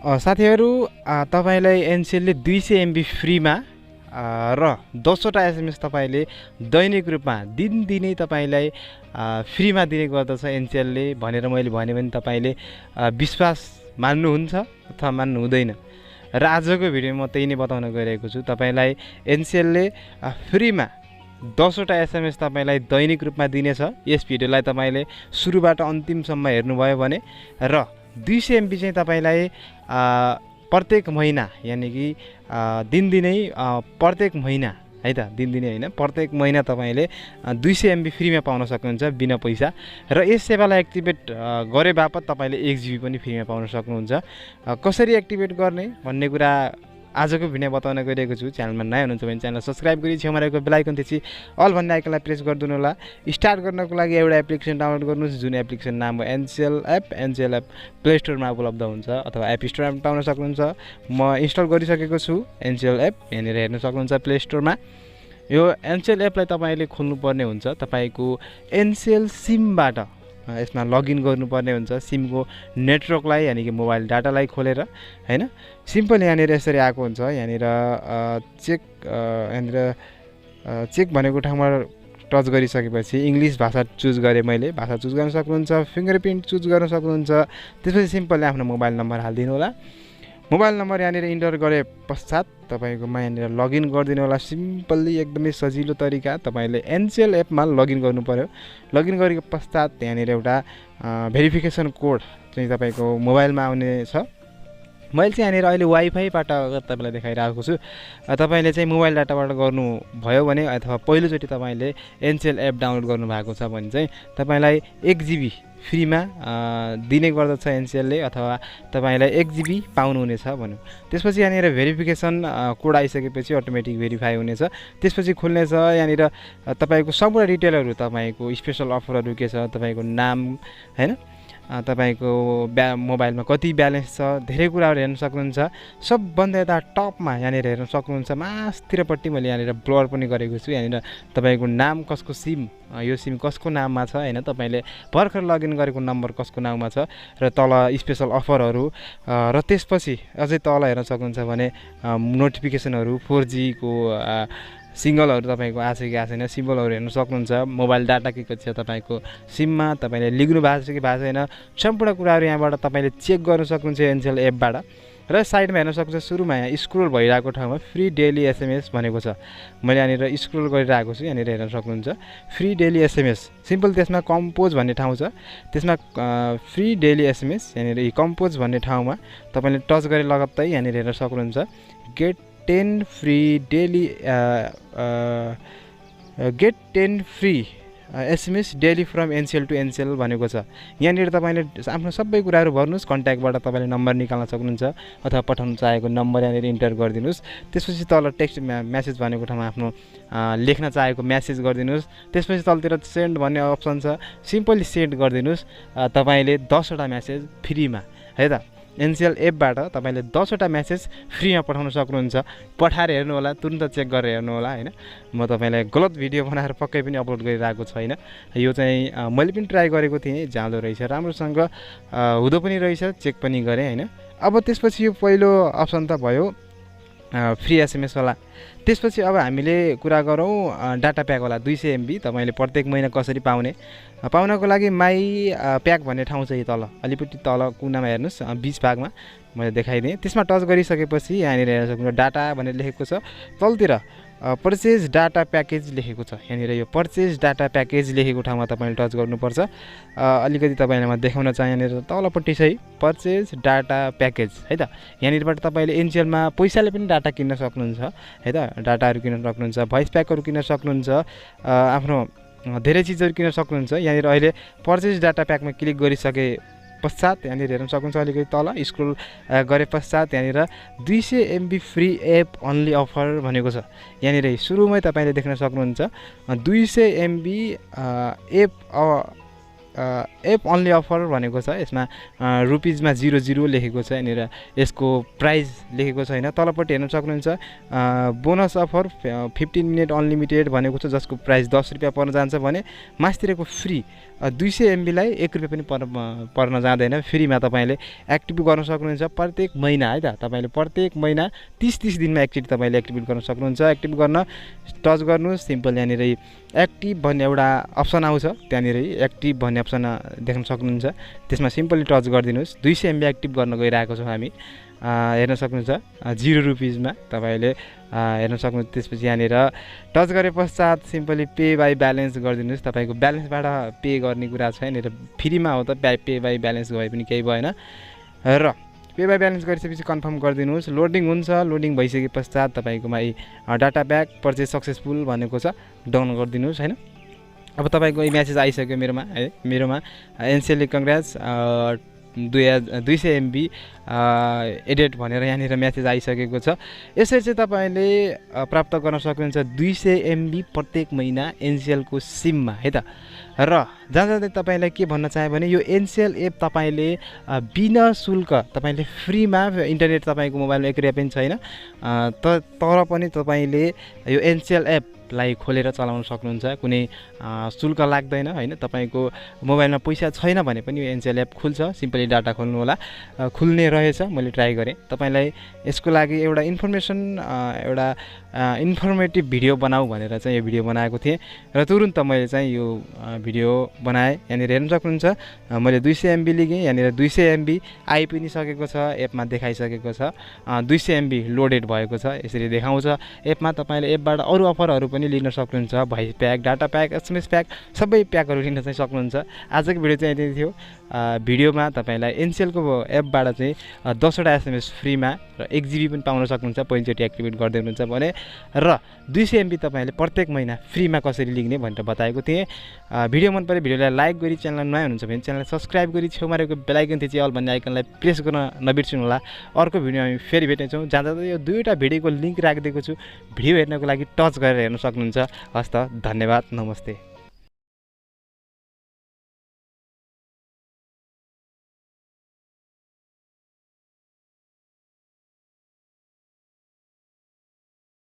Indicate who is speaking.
Speaker 1: साथीहरु तपाईलाई एनसेलले 200 MB फ्रीमा र 10वटा SMS तपाईले दैनिक रूपमा दिनदिनै तपाईलाई फ्रीमा दिने गर्दछ एनसेलले भनेर मैले भने भने तपाईले विश्वास मान्नुहुन्छ अथवा मान्नु हुँदैन र आजको भिडियोमा म त्यही नै बताउन गइरहेको छु तपाईलाई एनसेलले फ्रीमा 10वटा SMS तपाईलाई दैनिक रूपमा दिनेछ। यस भिडियोलाई तपाईले सुरुबाट अन्तिमसम्म हेर्नुभयो भने र 200 MB चाहिँ तपाईलाई प्रत्येक महिना यानी कि दिनदिनै प्रत्येक महिना है त दिनदिनै हैन प्रत्येक महिना तपाईले 200 MB फ्रीमा पाउन सक्नुहुन्छ बिना पैसा र यस सेवालाई एक्टिभेट गरे बापत तपाईले 1 GB पनि फ्रीमा पाउन सक्नुहुन्छ। कसरी एक्टिभेट गर्ने भन्ने कुरा आजको भिडियो बताउन गइरहेको छु। च्यानलमा नयाँ हुनुहुन्छ भने च्यानल सब्स्क्राइब गरी छेउमा रहेको बेल आइकन थिची अल भन्ने आइकनलाई प्रेस गरिदिनु होला। स्टार्ट गर्नको लागि एउटा एप्लिकेसन डाउनलोड गर्नुस् जुन एप्लिकेसन नाम हो Ncell एप प्ले स्टोरमा उपलब्ध हुन्छ अथवा एप स्टोरमा पाउन सक्नुहुन्छ। म इन्स्टल गरिसकेको छु Ncell एप यहाँनिर हेर्न सक्नुहुन्छ प्ले स्टोरमा। यो Ncell एपलाई तपाईले खोल्नु पर्ने हुन्छ तपाईको Ncell सिमबाट यसमा लगइन गर्नुपर्ने हुन्छ सिमको नेटवर्कलाई यानी कि मोबाइल डाटालाई खोलेर हैन सिम्पल यहाँनिर यसरी आएको हुन्छ। यहाँनिर चेक भनेको ठाउँमा टच गरिसकेपछि इंग्लिश भाषा चुज गरे मैले भाषा चुज गर्न सक्नुहुन्छ फिंगरप्रिन्ट चुज गर्न सक्नुहुन्छ। त्यसपछि सिम्पली आफ्नो मोबाइल नम्बर हाल्दिनु होला। मोबाइल नम्बर यहाँनिर इन्टर गरे पश्चात तपाईकोमा यहाँनिर लगइन गरिदिनु होला। सिम्पली एकदमै सजिलो तरिका तपाईले Ncell एपमा लगइन गर्नु पर्यो। लगइन गरेको पश्चात यहाँनिर एउटा भेरिफिकेसन कोड चाहिँ तपाईको मोबाइलमा आउने छ। मैले चाहिँ यहाँनिर अहिले वाइफाईबाट तपाईलाई देखाइरहेको छु। तपाईले चाहिँ मोबाइल डाटाबाट गर्नु भयो भने अथवा पहिलोचोटी तपाईले Ncell एप डाउनलोड गर्नु भएको छ भने चाहिँ तपाईलाई 1 GB फ्रीमा दिने गर्दछ Ncellले अथवा तपाईलाई 1 GB पाउनु हुनेछ भन्नु। त्यसपछि यहाँनिर भेरिफिकेसन कोड आइसकेपछि अटोमेटिक भेरिफाई हुनेछ। त्यसपछि खुल्नेछ यहाँनिर तपाईको सम्पूर्ण डिटेलहरु तपाईको स्पेशल अफरहरु के छ तपाईको नाम हैन तपाईको मोबाइलमा कति ब्यालेन्स छ धेरै कुराहरु हेर्न सक्नुहुन्छ। सबभन्दा यता टपमा यहाँनिर हेर्न सक्नुहुन्छ मास्तिरपट्टि मैले यहाँनिर ब्लर पनि गरेको छु। यहाँनिर तपाईको नाम कसको सिम यो सिम कसको नाममा छ हैन तपाईले भर्खर लगइन गरेको नम्बर कसको नाममा छ र तल स्पेशल अफरहरु र त्यसपछि अझै तल हेर्न सक्नुहुन्छ भने नोटिफिकेसनहरु 4G को सिंगलहरु तपाईको आछ कि आछैन सिम्बलहरु हेर्न सक्नुहुन्छ। मोबाइल डाटा के कति छ तपाईको सिममा तपाईले लिग्नु भएको छ कि भएको छैन सम्पूर्ण कुराहरु यहाँबाट तपाईले चेक गर्न सक्नुहुन्छ Ncell एपबाट। र साइडमा हेर्न सक्नुहुन्छ सुरुमा यहाँ स्क्रोल भइरहेको ठाउँमा फ्री डेली SMS भनेको छ। मैले यहाँनिर स्क्रोल गरिरहेको छु यहाँनिर हेर्न सक्नुहुन्छ फ्री डेली SMS सिम्पल त्यसमा कम्पोज भन्ने ठाउँ छ त्यसमा फ्री डेली SMS यहाँनिर कम्पोज भन्ने ठाउँमा तपाईले टच गरे लगत्तै यहाँनिर हेर्न सक्नुहुन्छ get 10 free SMS daily from Ncell to Ncell भनेको छ। यहाँनिर तपाईले आफ्नो सबै कुराहरु भर्नुस् कन्ट्याक्टबाट तपाईले नम्बर निकाल्न सक्नुहुन्छ अथवा पठाउन चाहेको नम्बर यहाँनिर इन्टर गरिदिनुस्। त्यसपछि तल टेक्स्ट मेसेज भनेको ठाउँमा आफ्नो लेख्न चाहेको मेसेज गरिदिनुस्। त्यसपछि तलतिर सेन्ड भन्ने अप्सन छ सिम्पली सेन्ड गरिदिनुस्। तपाईले 10वटा मेसेज फ्रीमा है त Ncell एपबाट तपाईले 10वटा मेसेज फ्रीमा पठाउन सक्नुहुन्छ। पठाएर हेर्नु होला तुरुन्त चेक गरेर हेर्नु होला हैन। म तपाईलाई गलत भिडियो बनाएर पक्कै पनि अपलोड गरिरहेको छैन। यो चाहिँ मैले पनि ट्राई गरेको थिएँ जाँदो रहेछ राम्रोसँग हुँदो पनि रहेछ चेक पनि गरे हैन। अब त्यसपछि यो पहिलो अप्सन त भयो फ्री SMS वाला। त्यसपछि अब हामीले कुरा गरौँ डाटा प्याक वाला 200 MB तपाईले प्रत्येक महिना कसरी पाउनको लागि माई प्याक भन्ने ठाउँ चाहिँ तल अलिपुटी तल कुनामा हेर्नुस् 20 भागमा मैले देखाइदिएँ। त्यसमा टच गरिसकेपछि यहाँनिर हेर्न सक्नुहुन्छ डाटा भनेर लेखेको छ। तलतिर पर्चेज डाटा प्याकेज लेखेको छ। यहाँनिर यो पर्चेज डाटा प्याकेज लेखेको ठाउँमा तपाईले टच गर्नुपर्छ। अलिकति तपाईलाई म देखाउन चाहे यहाँनिर तलपट्टि चाहिँ पर्चेज डाटा प्याकेज है त। यहाँनिरबाट तपाईले Ncellमा पैसाले पनि डाटा किन्न सक्नुहुन्छ है त। डाटाहरु किन्न सक्नुहुन्छ भोइस प्याकहरु किन्न सक्नुहुन्छ आफ्नो धेरै चीजहरु किन्न सक्नुहुन्छ। यहाँनिर अहिले पर्चेज डाटा प्याकमा क्लिक गरिसके पश्चात यहाँनिर हेर्न सक्नुहुन्छ अलिकति तल स्क्रोल गरे पश्चात यहाँनिर 200 MB free app only offer भनेको छ। यहाँनिर सुरुमै तपाईले देख्न सक्नुहुन्छ 200 MB app app only offer भनेको छ। यसमा रुपिजमा 00 लेखेको छ, यहाँनिर यसको प्राइस लेखेको छैन। तलपट्टि हेर्न सक्नुहुन्छ बोनस अफर 15 मिनट अनलिमिटेड भनेको छ, जसको प्राइस 10 रुपियाँ पर्न जान्छ भने मास्तिरको फ्री 200 MB लाई 1 रुपियाँ पनि पर्न जाँदैन। फ्रीमा तपाईँले एक्टिभ गर्न सक्नुहुन्छ प्रत्येक महिना है त। तपाईँले प्रत्येक महिना 30 दिनमा एकचोटि तपाईँले एक्टिभेट गर्न सक्नुहुन्छ। एक्टिभ गर्न टच गर्नुहोस्, सिम्पल यहाँनिर एक्टिभ भन्ने एउटा अप्सन आउँछ, त्यहाँनिर एक्टिभ भन्ने अप्सन देख्न सक्नुहुन्छ। त्यसमा सिम्पली टच गरिदिनुहोस्। 200 MB एक्टिभ गर्न गइरहेको छौँ हामी, हेर्न सक्नुहुन्छ 0 रुपिजमा तपाईँले हेर्न सक्नुहुन्छ। त्यसपछि यहाँनिर टच गरे पश्चात सिम्पली पे बाई ब्यालेन्स गरिदिनुहोस्। तपाईँको ब्यालेन्सबाट पे गर्ने कुरा छ, यहाँनिर फ्रीमा हो त पे बाई ब्यालेन्स गए पनि केही भएन। र पे बाई ब्यालेन्स गरिसकेपछि कन्फर्म गरिदिनुहोस्। लोडिङ हुन्छ, लोडिङ भइसके पश्चात तपाईँकोमा डाटा प्याक परचेज सक्सेसफुल भनेको छ, डाउन गरिदिनुहोस् हैन। अब तपाईँको म्यासेज आइसक्यो मेरोमा है, मेरोमा एनसेलले कङ्ग्रेट्स 200 MB एडेड भनेर यहाँनिर म्यासेज आइसकेको छ। यसरी चाहिँ तपाईँले प्राप्त गर्न सक्नुहुन्छ 200 MB प्रत्येक महिना एनसेलको सिममा है त। र जाँदा तपाईँलाई के भन्न चाहे भने यो एनसेल एप तपाईँले बिना शुल्क तपाईँले फ्रीमा इन्टरनेट तपाईँको मोबाइलमा 1 रुपियाँ पनि छैन, तर पनि तपाईँले यो एनसेल एपलाई खोलेर चलाउन सक्नुहुन्छ। कुनै शुल्क लाग्दैन हैन। तपाईँको मोबाइलमा पैसा छैन भने पनि यो एनसेल एप खुल्छ, सिम्पली डाटा खोल्नु होला, खुल्ने रहेछ। मैले ट्राई गरेँ। तपाईँलाई यसको लागि एउटा इन्फर्मेटिभ भिडियो बनाऊ भनेर चाहिँ यो भिडियो बनाएको थिएँ र तुरुन्त मैले चाहिँ यो भिडियो बनाएँ। यहाँनिर हेर्न सक्नुहुन्छ मैले 200 MB लिएँ, यहाँनिर 200 MB आइ पनि सकेको छ, एपमा देखाइसकेको छ। 200 MB लोडेड भएको छ, यसरी देखाउँछ एपमा। तपाईँले एपबाट अरू अफरहरू पनि लिन सक्नुहुन्छ, voice pack, data pack, SMS pack, सबै प्याकहरू लिन चाहिँ सक्नुहुन्छ। आजको भिडियो चाहिँ यति थियो। भिडियोमा तपाईँलाई एनसेलको एपबाट चाहिँ 10 वटा SMS फ्रीमा र 1 GB पनि पाउन सक्नुहुन्छ पहिलोचोटि एक्टिभेट गर्दै हुनुहुन्छ भने। र 200 MB तपाईँले प्रत्येक महिना फ्रीमा कसरी लिने भनेर बताएको थिएँ। भिडियो मन पऱ्यो भिडियोलाई लाइक गरी, च्यानललाई नयाँ हुनुहुन्छ भने च्यानललाई सब्सक्राइब गरी छेउमा रहेको बेल आइकन थिची अल भन्ने आइकनलाई प्रेस गर्न नबिर्सिनु होला। अर्को भिडियो हामी फेरि भेट्नेछौँ। जाँदा यो 2वटा भिडियोको लिङ्क राखिदिएको छु, भिडियो हेर्नको लागि टच गरेर हेर्न सक्नुहुन्छ। हस् त, धन्यवाद, नमस्ते।